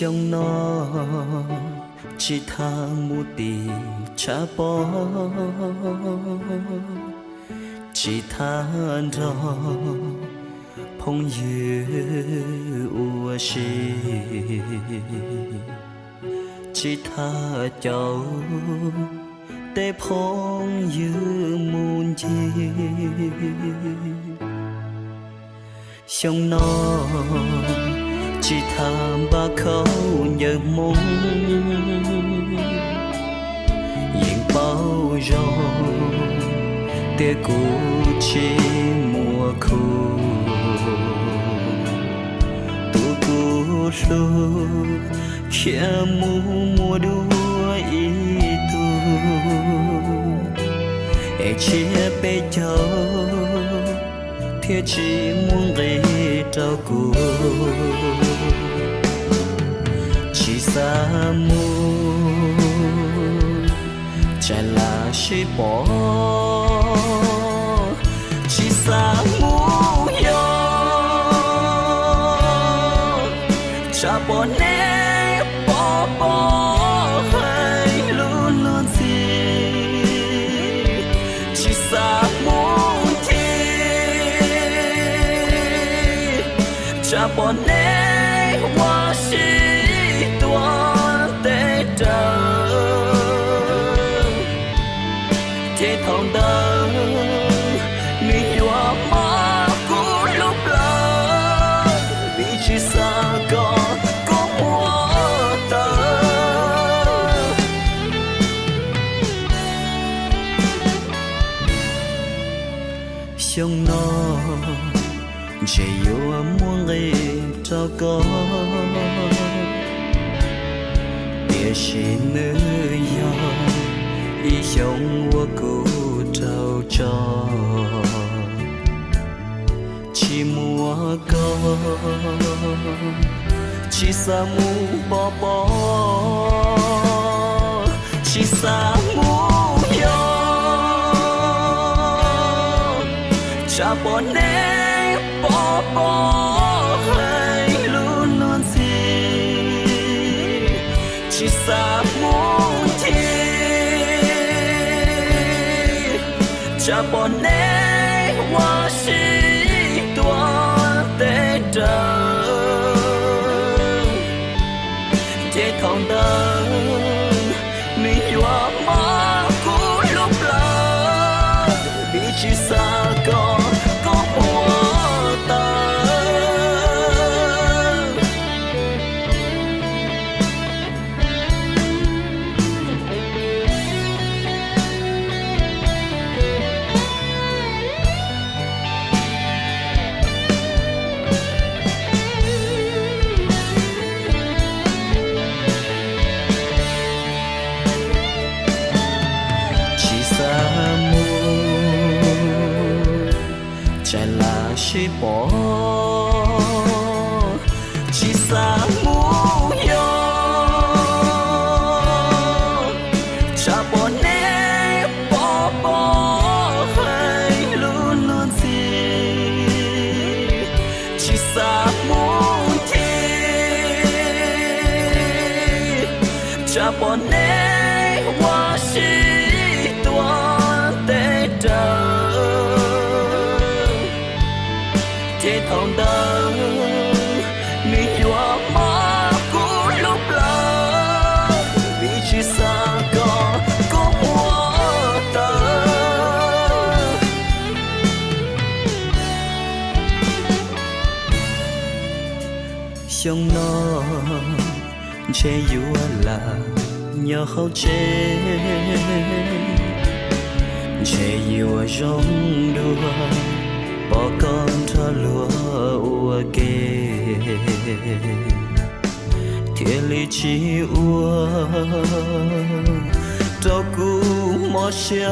trong nó chỉ tha mu tì cha bó chỉ tha đó phong dư ua shi chỉ tha cháu để phong dư muôn chi trong nó chỉ tham ba khâu nhớ mong nhìn bao rồi tia cũ chỉ mùa khô tu cũ lu khi mùa đua ý tu e chia bê châu thiết chỉ muốn gây trao cuộc chỉ xa mu chả là chỉ bỏ chỉ xa mu yo chả bỏ nè bỏ hay luôn luôn gì chỉ xa mu cha bỏ nè hoa sĩ toan tê trơ thế thòng đơ mi hoa mà cũ lúc lỡ vì chỉ xa có hoa tơ sông nó chỉ yêu muốn gây cho có địa chỉ nơi yo ý sống của cô trao cho chỉ mua có chỉ xa mu bỏ chỉ xa mu yo cha bỏ nè bỏ hay luôn luôn gì chỉ xa muốn chi cha bỏ nè hoa sĩ toan tê trơ thế thòng đơ mi hoa mà cũ lúc lỡ vì chỉ xa có chả là chỉ bỏ chỉ xa mu yo chả bỏ nè bỏ hay luôn luôn gì chỉ xa mu chi chả bỏ nè hoa sĩ toan tê trơ thế thòng đơ mi hoa mà cũ lúc lỡ vì chỉ xa có hoa tơ trong nó che yêu là nhớ hậu che yêu rong đua bỏ con cho lúa ua kê thiên lý chi ua cho cũ mò xa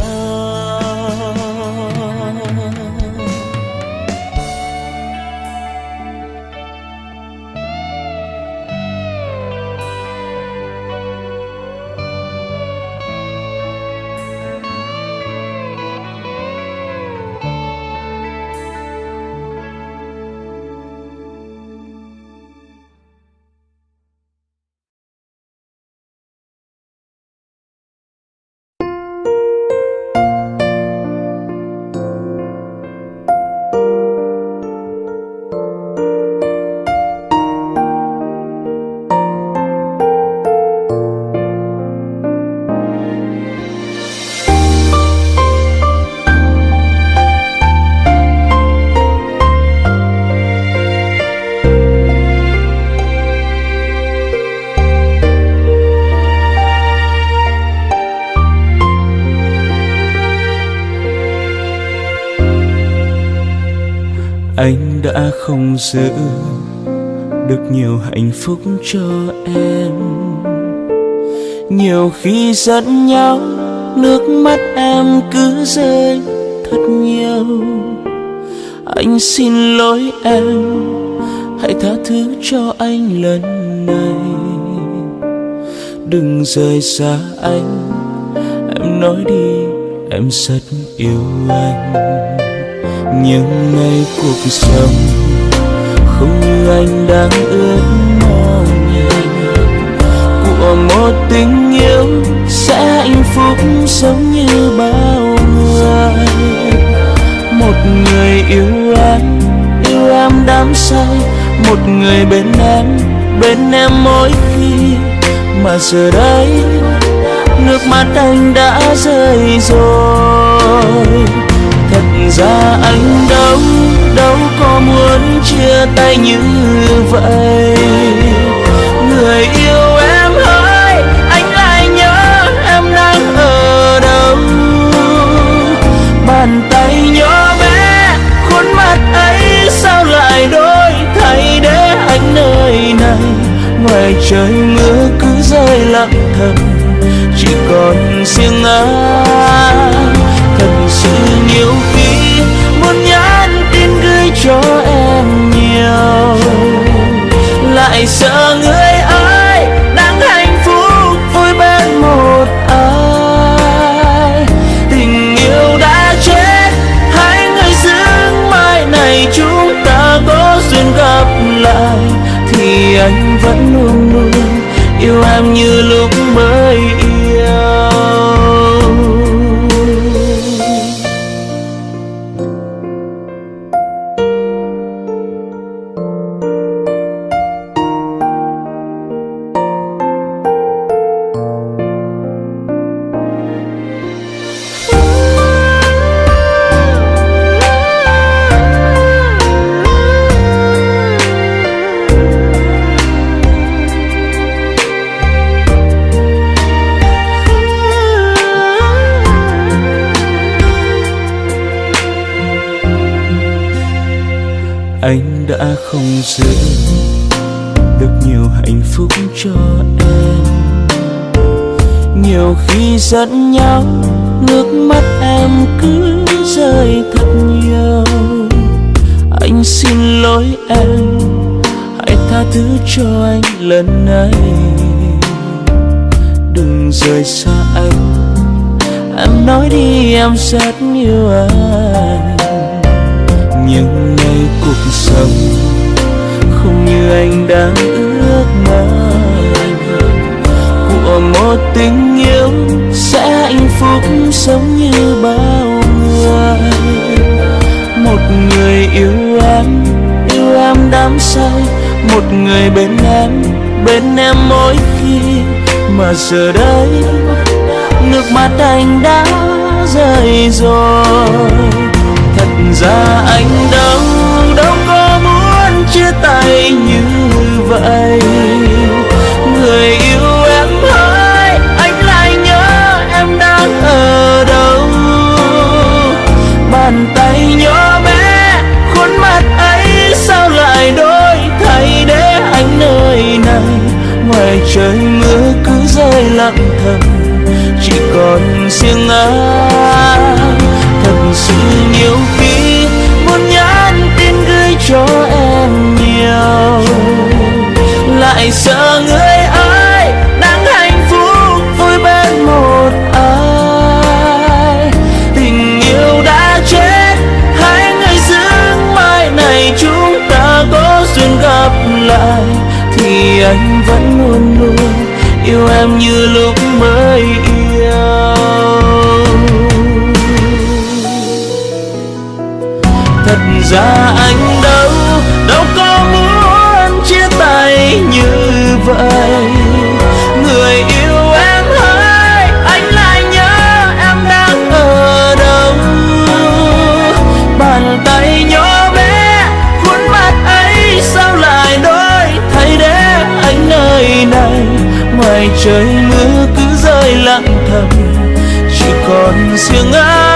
Anh đã không giữ được nhiều hạnh phúc cho em. Nhiều khi giận nhau, nước mắt em cứ rơi thật nhiều. Anh xin lỗi em, hãy tha thứ cho anh lần này. Đừng rời xa anh, em nói đi em rất yêu anh. Nhưng ngày cuộc sống không như anh đang ước mong, của một tình yêu sẽ hạnh phúc giống như bao người. Một người yêu em đắm say, một người bên em mỗi khi. Mà giờ đây nước mắt anh đã rơi rồi. Thật ra anh đâu có muốn chia tay như vậy. Người yêu em ơi, anh lại nhớ em đang ở đâu. Bàn tay nhỏ bé, khuôn mặt ấy sao lại đổi thay để anh nơi này. Ngoài trời mưa cứ rơi lặng thầm, chỉ còn riêng anh. Thật sự nhiều khi muốn nhắn tin gửi cho em nhiều, lại sợ người ơi đang hạnh phúc vui bên một ai. Tình yêu đã chết, hai người giữ mai này chúng ta có duyên gặp lại. Thì anh vẫn luôn luôn yêu em như lúc mới yêu. Anh đã không giữ được nhiều hạnh phúc cho em. Nhiều khi giận nhau, nước mắt em cứ rơi thật nhiều. Anh xin lỗi em, hãy tha thứ cho anh lần này. Đừng rời xa anh, em nói đi em rất yêu anh. Nhưng ngày cuộc sống không như anh đang ước mơ, của một tình yêu sẽ hạnh phúc giống như bao người. Một người yêu em đắm say, một người bên em mỗi khi. Mà giờ đây nước mắt anh đã rơi rồi. Thật ra anh đâu có muốn chia tay như vậy. Người yêu em ơi, anh lại nhớ em đang ở đâu. Bàn tay nhỏ bé, khuôn mặt ấy sao lại đổi thay để anh nơi này. Ngoài trời mưa cứ rơi lặng thầm, chỉ còn riêng anh. Thật sự nhiều khi muốn nhắn tin gửi cho em nhiều, lại sợ người ơi đang hạnh phúc vui bên một ai. Tình yêu đã chết, hai người giữ mai này chúng ta có duyên gặp lại. Thì anh vẫn luôn luôn yêu em như lúc mới yêu. Thật ra anh đâu có muốn chia tay như vậy. Người yêu em ơi, anh lại nhớ em đang ở đâu. Bàn tay nhỏ bé, khuôn mặt ấy sao lại đổi thay để anh nơi này. Ngoài trời mưa cứ rơi lặng thầm, chỉ còn riêng anh.